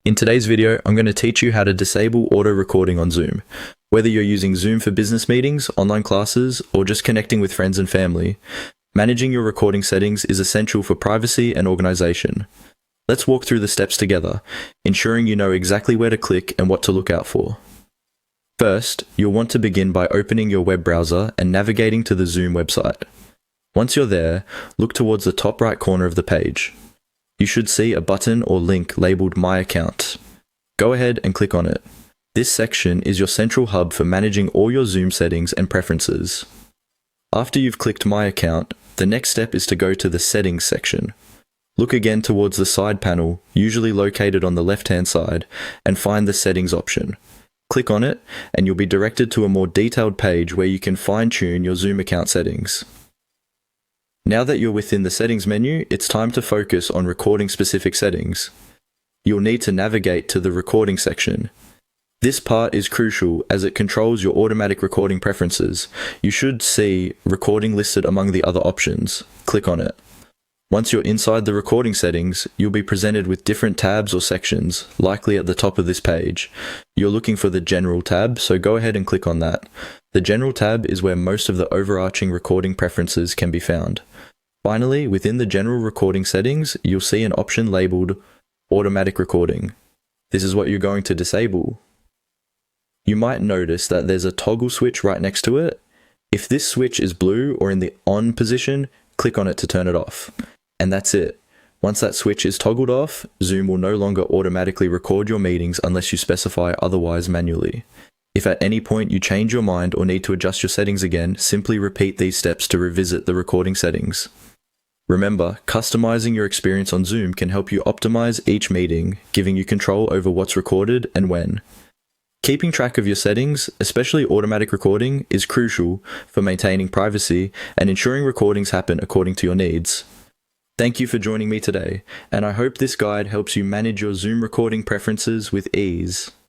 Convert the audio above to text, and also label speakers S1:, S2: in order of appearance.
S1: In today's video, I'm going to teach you how to disable auto recording on Zoom. Whether you're using Zoom for business meetings, online classes, or just connecting with friends and family, managing your recording settings is essential for privacy and organization. Let's walk through the steps together, ensuring you know exactly where to click and what to look out for. First, you'll want to begin by opening your web browser and navigating to the Zoom website. Once you're there, look towards the top right corner of the page. You should see a button or link labeled My Account. Go ahead and click on it. This section is your central hub for managing all your Zoom settings and preferences. After you've clicked My Account, the next step is to go to the Settings section. Look again towards the side panel, usually located on the left-hand side, and find the Settings option. Click on it, and you'll be directed to a more detailed page where you can fine-tune your Zoom account settings. Now that you're within the settings menu, it's time to focus on recording specific settings. You'll need to navigate to the recording section. This part is crucial as it controls your automatic recording preferences. You should see recording listed among the other options. Click on it. Once you're inside the recording settings, you'll be presented with different tabs or sections, likely at the top of this page. You're looking for the General tab, so go ahead and click on that. The General tab is where most of the overarching recording preferences can be found. Finally, within the general recording settings, you'll see an option labeled Automatic Recording. This is what you're going to disable. You might notice that there's a toggle switch right next to it. If this switch is blue or in the on position, click on it to turn it off. And that's it. Once that switch is toggled off, Zoom will no longer automatically record your meetings unless you specify otherwise manually. If at any point you change your mind or need to adjust your settings again, simply repeat these steps to revisit the recording settings. Remember, customizing your experience on Zoom can help you optimize each meeting, giving you control over what's recorded and when. Keeping track of your settings, especially automatic recording, is crucial for maintaining privacy and ensuring recordings happen according to your needs. Thank you for joining me today, and I hope this guide helps you manage your Zoom recording preferences with ease.